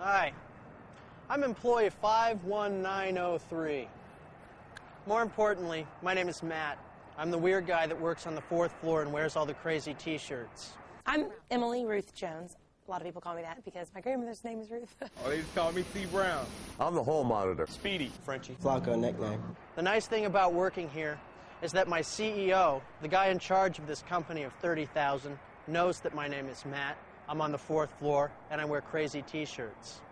Hi. I'm employee 51903. More importantly, my name is Matt. I'm the weird guy that works on the 4th floor and wears all the crazy T-shirts. I'm Emily Ruth Jones. A lot of people call me that because my grandmother's name is Ruth. Oh, they just call me C. Brown. I'm the hall monitor. Speedy. Frenchie. Flocko nickname. The nice thing about working here is that my CEO, the guy in charge of this company of 30,000, knows that my name is Matt. I'm on the 4th floor, and I wear crazy T-shirts.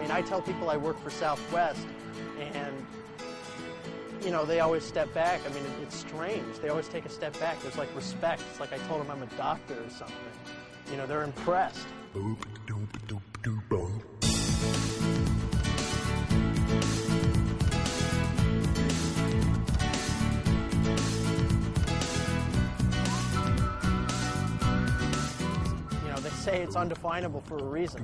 I tell people I work for Southwest, and, you know, they always step back. I mean, it's strange. They always take a step back. There's, like, respect. It's like I told them I'm a doctor or something. You know, they're impressed. You know, they say it's undefinable for a reason.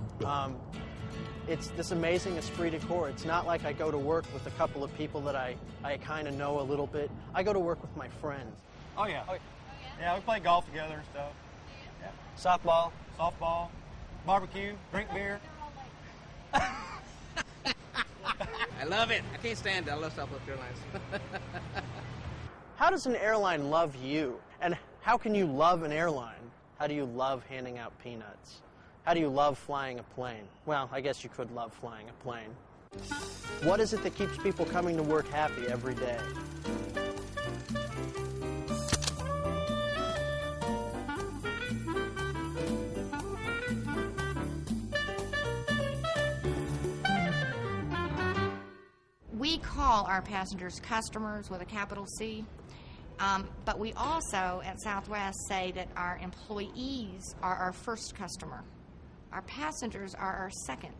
It's this amazing esprit de corps. It's not like I go to work with a couple of people that I kind of know a little bit. I go to work with my friends. Oh, yeah. Yeah, we play golf together and stuff. Yeah. Softball, barbecue, drink beer. I love it. I can't stand it. I love Southwest Airlines. How does an airline love you? And how can you love an airline? How do you love handing out peanuts? How do you love flying a plane? Well, I guess you could love flying a plane. What is it that keeps people coming to work happy every day? We call our passengers customers with a capital C, but we also at Southwest say that our employees are our first customer. Our passengers are our second.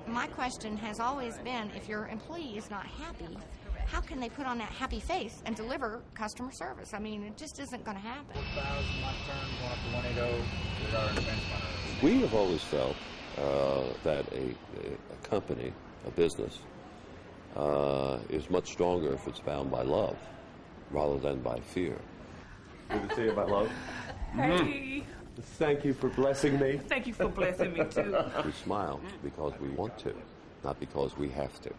My question has always been, if your employee is not happy, how can they put on that happy face and deliver customer service? I mean, it just isn't going to happen. We have always felt that a company, a business, is much stronger if it's bound by love rather than by fear. Good to see you about love. Hey. Thank you for blessing me. Thank you for blessing me, too. We smile because we want to, not because we have to.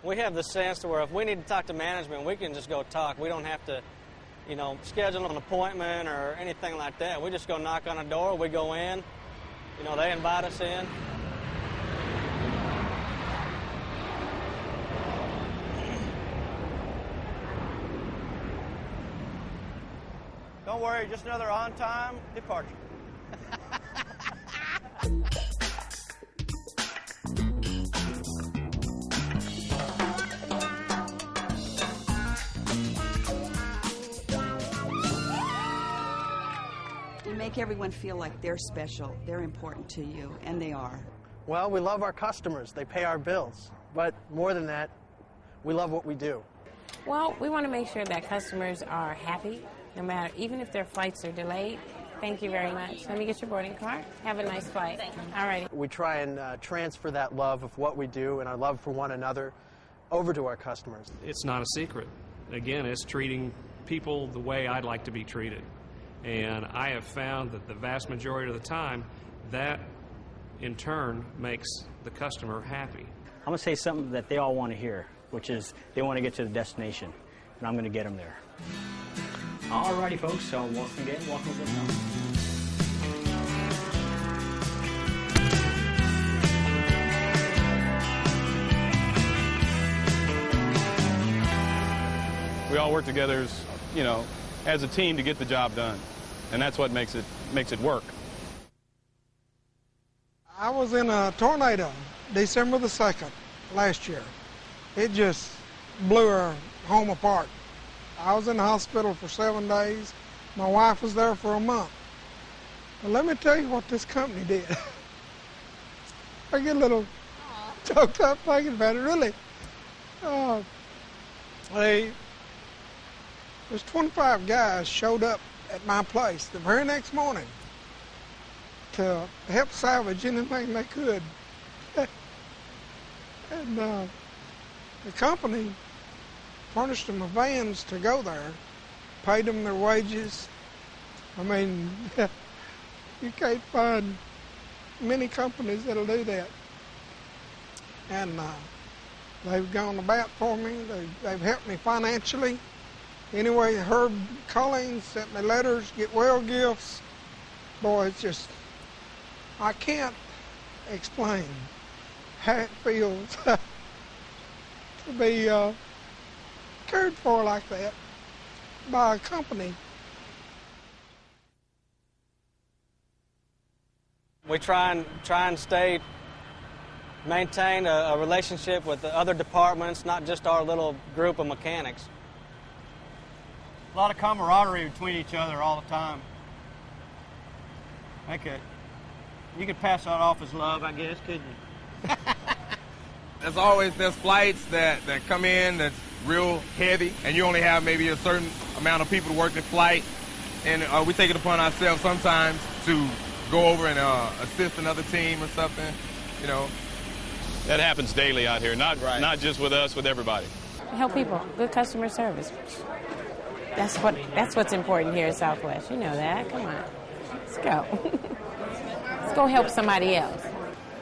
We have the sense to where if we need to talk to management, we can just go talk. We don't have to, you know, schedule an appointment or anything like that. We just go knock on a door, we go in, you know, they invite us in. Don't worry, just another on-time departure. You make everyone feel like they're special, they're important to you, and they are. Well, we love our customers. They pay our bills. But more than that, we love what we do. Well, we want to make sure that customers are happy, no matter, even if their flights are delayed. Thank you very much. Let me get your boarding card. Have a nice flight. All righty. We try and transfer that love of what we do and our love for one another over to our customers. It's not a secret. Again, it's treating people the way I'd like to be treated. And I have found that the vast majority of the time, that in turn makes the customer happy. I'm going to say something that they all want to hear, which is they want to get to the destination, and I'm going to get them there. All righty, folks, so once again, welcome to the show. We all work together as, you know, as a team to get the job done, and that's what makes it work. I was in a tornado December the 2nd last year. It just blew our home apart. I was in the hospital for 7 days. My wife was there for a month. But let me tell you what this company did. I get a little choked up thinking about it, really. There's 25 guys showed up at my place the very next morning to help salvage anything they could. And the company furnished them vans to go there, paid them their wages. I mean, you can't find many companies that'll do that. And they've gone to bat for me. They've helped me financially. Anyway, Herb Collins sent me letters, get well gifts. Boy, it's just, I can't explain how it feels to be cared for like that by a company. We try and maintain a relationship with the other departments, not just our little group of mechanics. A lot of camaraderie between each other all the time. You could pass that off as love, I guess, couldn't you? There's flights that come in that's real heavy, and you only have maybe a certain amount of people to work the flight, and we take it upon ourselves sometimes to go over and assist another team or something, you know. That happens daily out here, not just with us, with everybody. Help people, good customer service. That's what's important here at Southwest. You know that. Come on, let's go. Let's go help somebody else.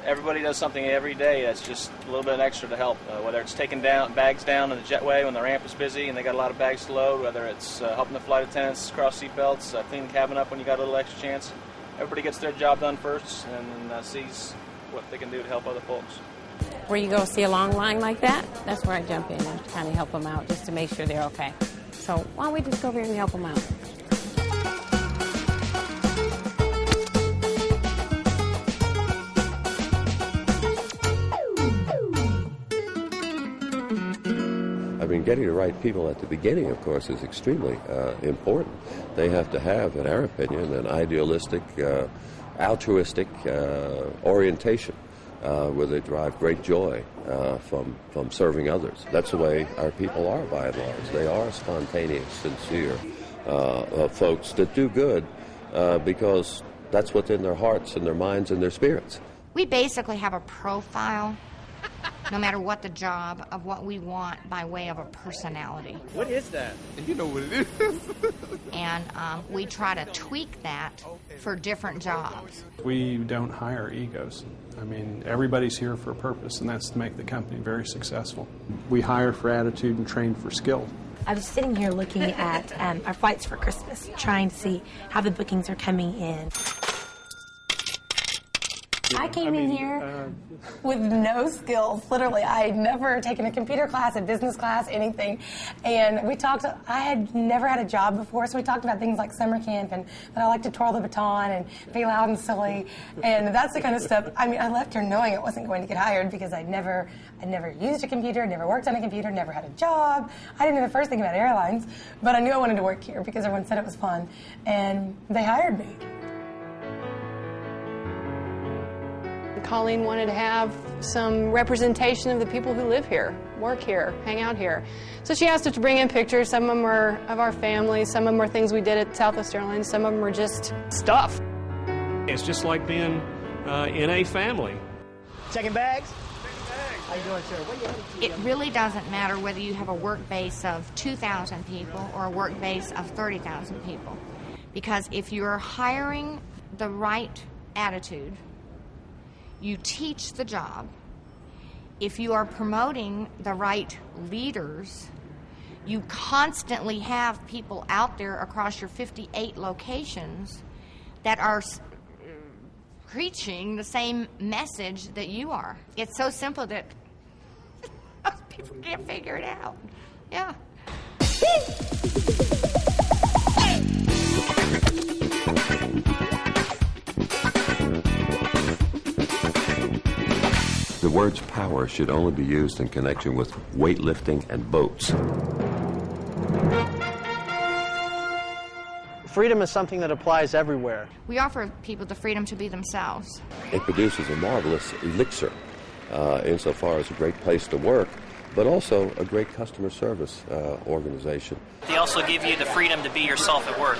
Everybody does something every day that's just a little bit extra to help, whether it's taking bags down in the jetway when the ramp is busy and they got a lot of bags to load, whether it's helping the flight attendants cross seat belts, clean the cabin up when you got a little extra chance. Everybody gets their job done first and then sees what they can do to help other folks. Where you go see a long line like that, that's where I jump in and kind of help them out just to make sure they're okay. So why don't we just go over here and help them out? I mean, getting the right people at the beginning, of course, is extremely important. They have to have, in our opinion, an idealistic, altruistic orientation where they derive great joy from serving others. That's the way our people are, by and large. They are spontaneous, sincere folks that do good because that's what's in their hearts and their minds and their spirits. We basically have a profile, no matter what the job, of what we want by way of a personality. What is that? You know what it is. And we try to tweak that for different jobs. We don't hire egos. I mean, everybody's here for a purpose, and that's to make the company very successful. We hire for attitude and train for skill. I was sitting here looking at our flights for Christmas, trying to see how the bookings are coming in. I came in here with no skills, literally. I had never taken a computer class, a business class, anything. And we talked, I had never had a job before, so we talked about things like summer camp and that I like to twirl the baton and be loud and silly. And that's the kind of stuff, I mean, I left here knowing I wasn't going to get hired because I'd never used a computer, never worked on a computer, never had a job. I didn't know the first thing about airlines, but I knew I wanted to work here because everyone said it was fun. And they hired me. Colleen wanted to have some representation of the people who live here, work here, hang out here. So she asked us to bring in pictures. Some of them were of our family, some of them were things we did at Southwest Airlines, some of them were just stuff. It's just like being in a family. Checking bags? How you doing, sir? It really doesn't matter whether you have a work base of 2,000 people or a work base of 30,000 people. Because if you're hiring the right attitude, you teach the job. If you are promoting the right leaders, you constantly have people out there across your 58 locations that are preaching the same message that you are. It's so simple that most people can't figure it out. Yeah. The words power should only be used in connection with weightlifting and boats. Freedom is something that applies everywhere. We offer people the freedom to be themselves. It produces a marvelous elixir insofar as a great place to work, but also a great customer service organization. They also give you the freedom to be yourself at work.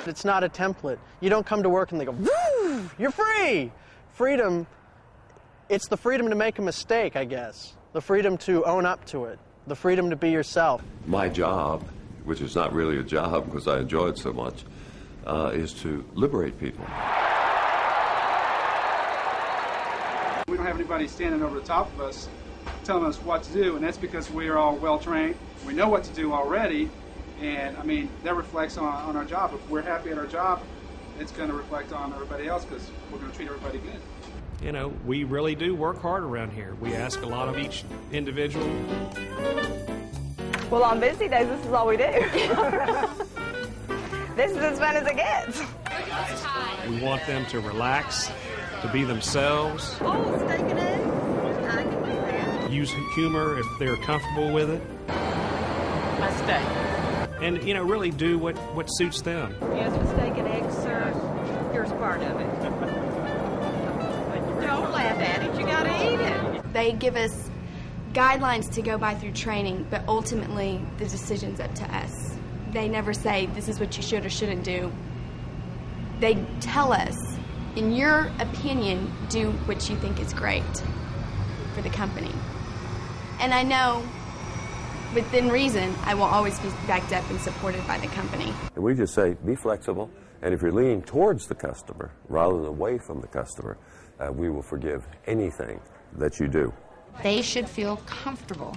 It's not a template. You don't come to work and they go, woo! You're free! Freedom, it's the freedom to make a mistake, I guess. The freedom to own up to it. The freedom to be yourself. My job, which is not really a job because I enjoy it so much, is to liberate people. We don't have anybody standing over the top of us telling us what to do, and that's because we are all well trained. We know what to do already, and I mean that reflects on our job. If we're happy at our job, it's going to reflect on everybody else because we're going to treat everybody good. You know, we really do work hard around here. We ask a lot of each individual. Well, on busy days, this is all we do. This is as fun as it gets. We want them to relax, to be themselves. Oh, steak and eggs. I can do that. Use humor if they're comfortable with it. My steak. And, you know, really do what suits them. Yes, with steak and eggs, sir. Here's part of it. Don't laugh at it. You got to eat it. They give us guidelines to go by through training, but ultimately the decision's up to us. They never say, this is what you should or shouldn't do. They tell us, in your opinion, do what you think is great for the company. And I know, within reason, I will always be backed up and supported by the company. And we just say, be flexible, and if you're leaning towards the customer rather than away from the customer, we will forgive anything that you do. They should feel comfortable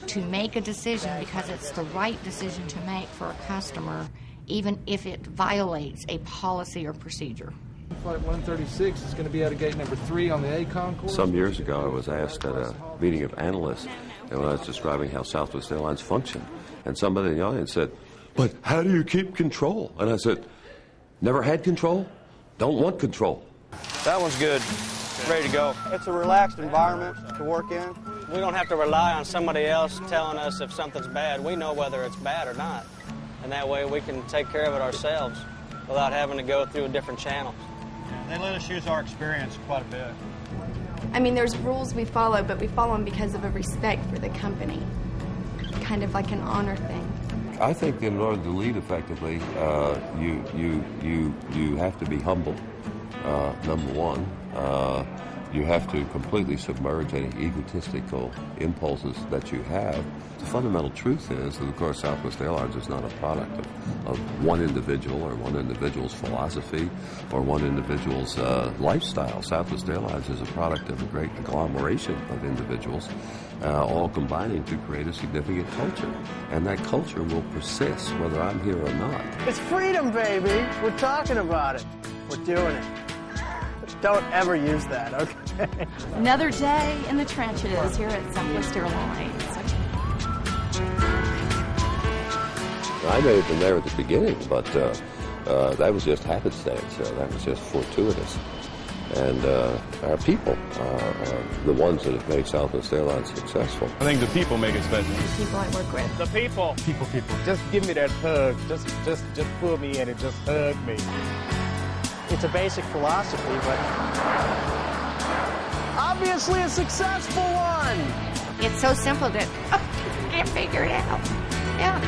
to make a decision because it's the right decision to make for a customer, even if it violates a policy or procedure. Flight 136 is going to be out of gate number 3 on the A concourse. Some years ago, I was asked at a meeting of analysts, and when I was describing how Southwest Airlines functioned, and somebody in the audience said, but how do you keep control? And I said, never had control, don't want control. That one's good. Ready to go. It's a relaxed environment to work in. We don't have to rely on somebody else telling us if something's bad. We know whether it's bad or not. And that way we can take care of it ourselves without having to go through different channels. They let us use our experience quite a bit. I mean, there's rules we follow, but we follow them because of a respect for the company. Kind of like an honor thing. I think in order to lead effectively, you have to be humble, number one. You have to completely submerge any egotistical impulses that you have. The fundamental truth is that, of course, Southwest Airlines is not a product of one individual or one individual's philosophy or one individual's lifestyle. Southwest Airlines is a product of a great agglomeration of individuals, all combining to create a significant culture. And that culture will persist whether I'm here or not. It's freedom, baby. We're talking about it. We're doing it. Don't ever use that, okay? Another day in the trenches here at Southwest Airlines. I may have been there at the beginning, but that was just happenstance. That was just fortuitous. And our people are the ones that have made Southwest Airlines successful. I think the people make it special. The people I work with. The people. People. Just give me that hug. Just pull me in and just hug me. It's a basic philosophy, but obviously a successful one. It's so simple that you can't figure it out. Yeah.